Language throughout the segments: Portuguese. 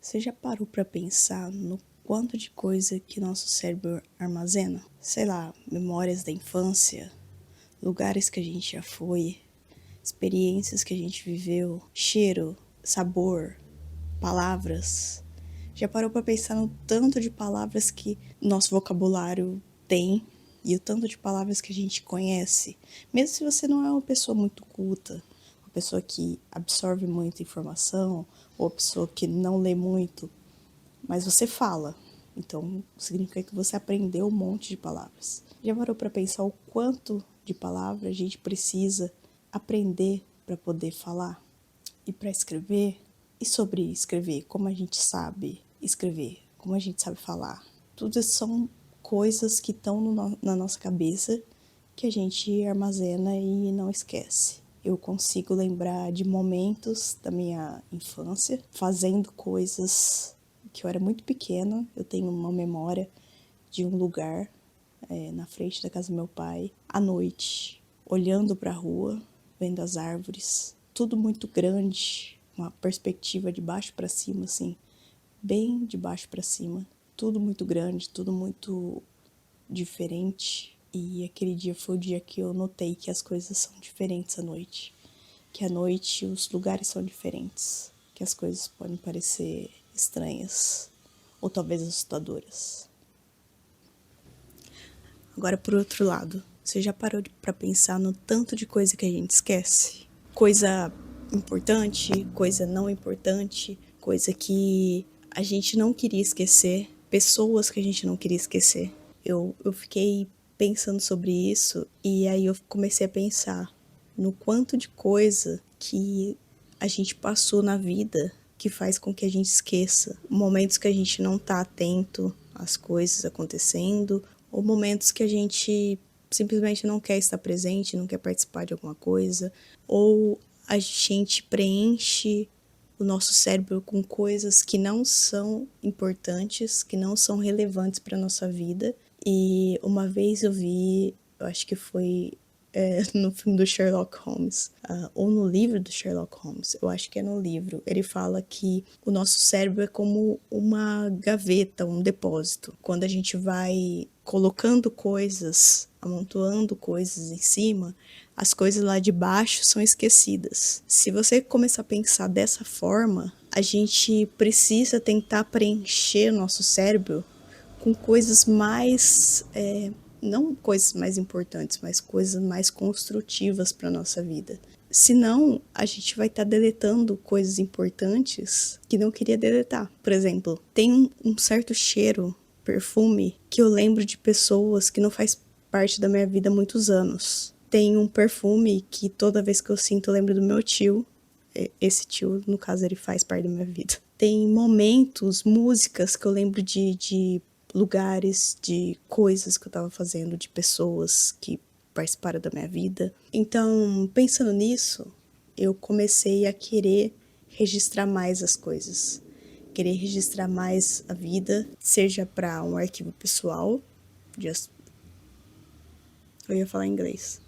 Você já parou para pensar no quanto de coisa que nosso cérebro armazena? Sei lá, memórias da infância, lugares que a gente já foi, experiências que a gente viveu, cheiro, sabor, palavras. Já parou para pensar no tanto de palavras que nosso vocabulário tem e o tanto de palavras que a gente conhece? Mesmo se você não é uma pessoa muito culta, uma pessoa que absorve muita informação, ou uma pessoa que não lê muito, mas você fala. Então, significa que você aprendeu um monte de palavras. Já parou para pensar o quanto de palavras a gente precisa aprender para poder falar? E para escrever? E sobre escrever, como a gente sabe escrever, como a gente sabe falar? Tudo são coisas que estão na nossa cabeça que a gente armazena e não esquece. Eu consigo lembrar de momentos da minha infância, fazendo coisas que eu era muito pequena. Eu tenho uma memória de um lugar na frente da casa do meu pai, à noite, olhando para a rua, vendo as árvores, tudo muito grande, uma perspectiva de baixo para cima, assim, bem de baixo para cima, tudo muito grande, tudo muito diferente. E aquele dia foi o dia que eu notei que as coisas são diferentes à noite, que à noite os lugares são diferentes, que as coisas podem parecer estranhas ou talvez assustadoras. Agora, por outro lado, você já parou para pensar no tanto de coisa que a gente esquece? Coisa importante, coisa não importante, coisa que a gente não queria esquecer, pessoas que a gente não queria esquecer. Eu fiquei pensando sobre isso e aí eu comecei a pensar no quanto de coisa que a gente passou na vida que faz com que a gente esqueça. Momentos que a gente não tá atento às coisas acontecendo, ou momentos que a gente simplesmente não quer estar presente, não quer participar de alguma coisa, ou a gente preenche o nosso cérebro com coisas que não são importantes, que não são relevantes para nossa vida. E uma vez eu vi, eu acho que foi no filme do Sherlock Holmes, ou no livro do Sherlock Holmes, eu acho que é no livro, ele fala que o nosso cérebro é como uma gaveta, um depósito. Quando a gente vai colocando coisas, amontoando coisas em cima, as coisas lá de baixo são esquecidas. Se você começar a pensar dessa forma, a gente precisa tentar preencher o nosso cérebro com coisas mais não coisas mais importantes, mas coisas mais construtivas para nossa vida. Senão, a gente vai estar deletando coisas importantes que não queria deletar. Por exemplo, tem um certo cheiro, perfume, que eu lembro de pessoas que não faz parte da minha vida há muitos anos. Tem um perfume que toda vez que eu sinto eu lembro do meu tio. Esse tio, no caso, ele faz parte da minha vida. Tem momentos, músicas que eu lembro de lugares, de coisas que eu tava fazendo, de pessoas que participaram da minha vida. Então, pensando nisso, eu comecei a querer registrar mais as coisas. Querer registrar mais a vida, seja para um arquivo pessoal, eu ia falar inglês,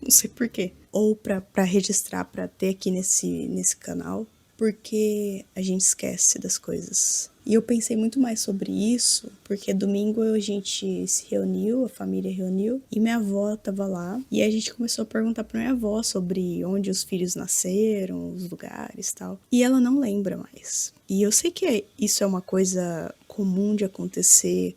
não sei porquê, ou para registrar, para ter aqui nesse canal, porque a gente esquece das coisas. E eu pensei muito mais sobre isso, porque domingo a gente se reuniu, a família reuniu, e minha avó tava lá, e a gente começou a perguntar pra minha avó sobre onde os filhos nasceram, os lugares e tal, e ela não lembra mais. E eu sei que isso é uma coisa comum de acontecer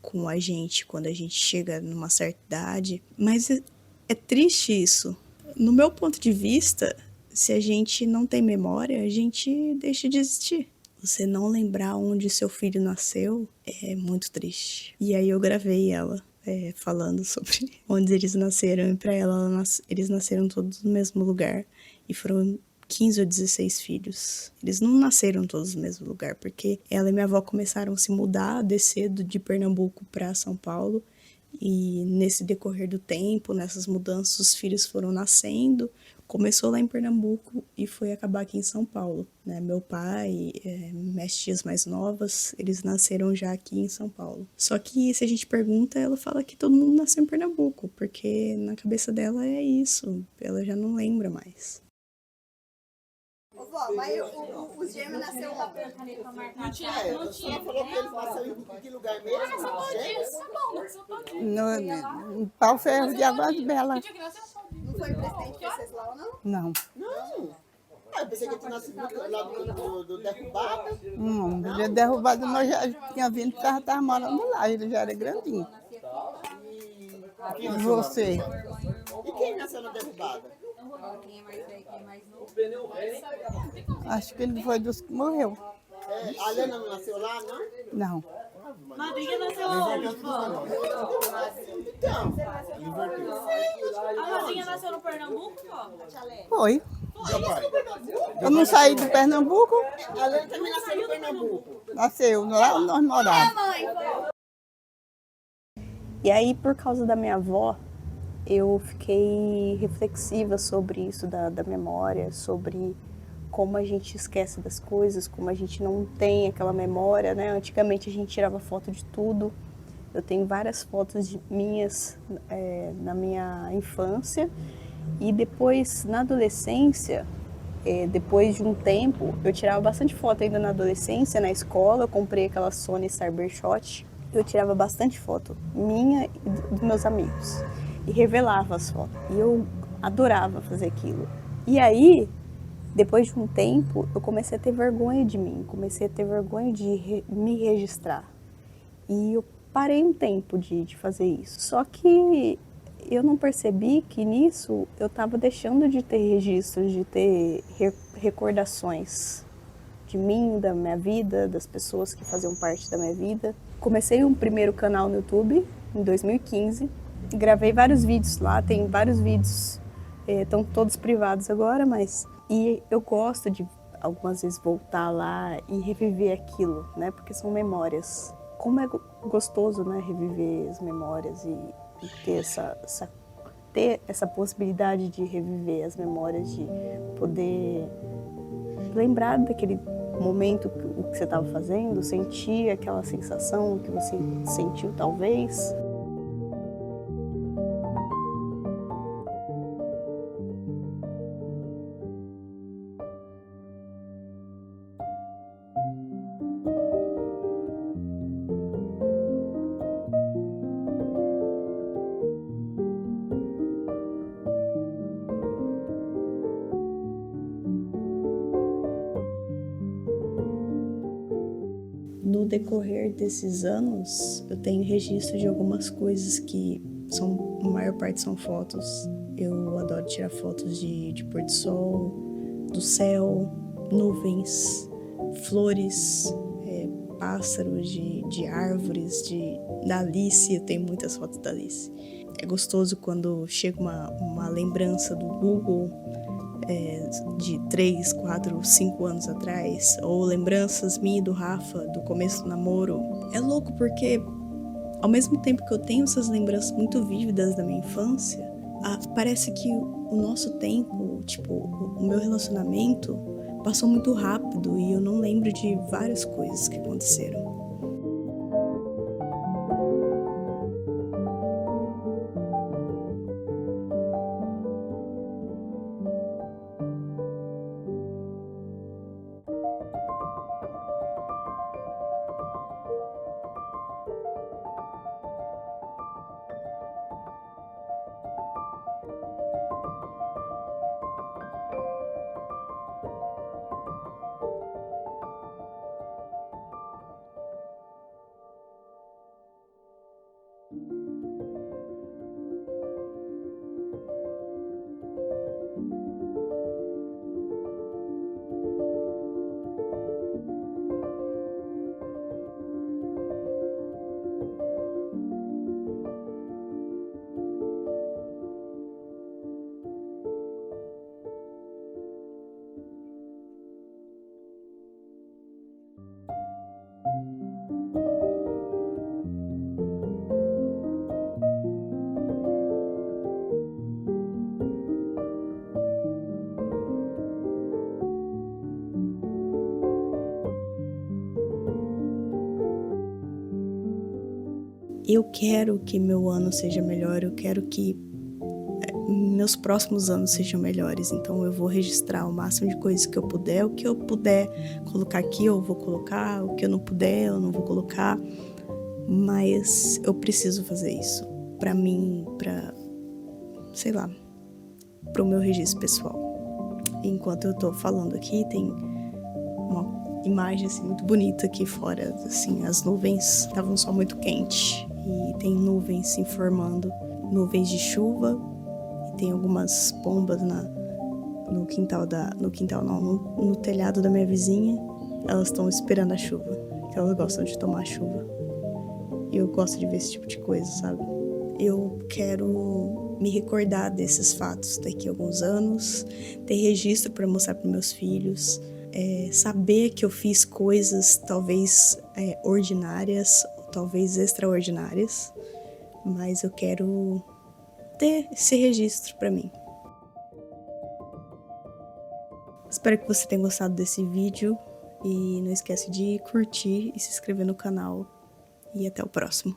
com a gente quando a gente chega numa certa idade, mas é triste isso. No meu ponto de vista, se a gente não tem memória, a gente deixa de existir. Você não lembrar onde seu filho nasceu é muito triste. E aí eu gravei ela falando sobre onde eles nasceram. E pra ela, eles nasceram todos no mesmo lugar. E foram 15 ou 16 filhos. Eles não nasceram todos no mesmo lugar, porque ela e minha avó começaram a se mudar, descer de Pernambuco para São Paulo. E nesse decorrer do tempo, nessas mudanças, os filhos foram nascendo. Começou lá em Pernambuco e foi acabar aqui em São Paulo, né? Meu pai, minhas tias mais novas, eles nasceram já aqui em São Paulo. Só que se a gente pergunta, ela fala que todo mundo nasceu em Pernambuco, porque na cabeça dela é isso, ela já não lembra mais. Vó, mas os gêmeos nasceu lá. Não tinha, não tinha. Ela falou que eles nasceram em que lugar mesmo? No Pau Ferro de Águas Belas. Não foi presidente Venceslau, não? Não. Não. Ah, eu pensei que tinha nascido lá do derrubado. Não, derrubado nós já tinha vindo porque ela estava morando lá, ele já era grandinho. E E você? E quem nasceu na derrubada? Acho que ele foi dos que morreu. É, a Helena não nasceu lá, não? Não. Madrinha nasceu onde, vó? Então, A madrinha nasceu no Pernambuco, vó? Foi. Eu não saí do Pernambuco, a Helena também nasceu no Pernambuco. nasceu lá onde nós morávamos. E aí, por causa da minha avó, eu fiquei reflexiva sobre isso da memória, sobre como a gente esquece das coisas, como a gente não tem aquela memória, né? Antigamente a gente tirava foto de tudo. Eu tenho várias fotos minhas na minha infância. E depois, na adolescência, depois de um tempo, eu tirava bastante foto ainda na adolescência, na escola. Eu comprei aquela Sony Cybershot. Eu tirava bastante foto minha e dos meus amigos. E revelava as fotos. E eu adorava fazer aquilo. E aí, depois de um tempo, eu comecei a ter vergonha de mim. Comecei a ter vergonha de me registrar. E eu parei um tempo de fazer isso. Só que eu não percebi que nisso eu estava deixando de ter registros, de ter recordações de mim, da minha vida, das pessoas que faziam parte da minha vida. Comecei um primeiro canal no YouTube em 2015. Gravei vários vídeos lá, tem vários vídeos, estão todos privados agora, mas... E eu gosto de algumas vezes voltar lá e reviver aquilo, né? Porque são memórias. Como é gostoso, né? Reviver as memórias e ter essa possibilidade de reviver as memórias, de poder lembrar daquele momento, o que você estava fazendo, sentir aquela sensação que você sentiu talvez. No decorrer desses anos, eu tenho registro de algumas coisas que são, a maior parte são fotos. Eu adoro tirar fotos de pôr do sol, do céu, nuvens, flores, pássaros, de árvores, da Alice. Eu tenho muitas fotos da Alice. É gostoso quando chega uma lembrança do Google, de 3, 4, 5 anos atrás, ou lembranças minhas e do Rafa, do começo do namoro. É louco porque, ao mesmo tempo que eu tenho essas lembranças muito vívidas da minha infância, parece que o nosso tempo, tipo, o meu relacionamento passou muito rápido e eu não lembro de várias coisas que aconteceram. Eu quero que meu ano seja melhor, eu quero que meus próximos anos sejam melhores. Então eu vou registrar o máximo de coisas que eu puder. O que eu puder colocar aqui, eu vou colocar. O que eu não puder, eu não vou colocar. Mas eu preciso fazer isso. Pra mim, sei lá, pro meu registro pessoal. Enquanto eu tô falando aqui, tem uma imagem assim, muito bonita aqui fora. Assim, as nuvens estavam um sol muito quente. E tem nuvens se formando. Nuvens de chuva. E tem algumas pombas no telhado da minha vizinha. Elas estão esperando a chuva. Porque elas gostam de tomar chuva. E eu gosto de ver esse tipo de coisa, sabe? Eu quero me recordar desses fatos daqui a alguns anos. Ter registro para mostrar para meus filhos. Saber que eu fiz coisas talvez ordinárias, ou talvez extraordinárias, mas eu quero ter esse registro para mim. Espero que você tenha gostado desse vídeo e não esquece de curtir e se inscrever no canal, e até o próximo.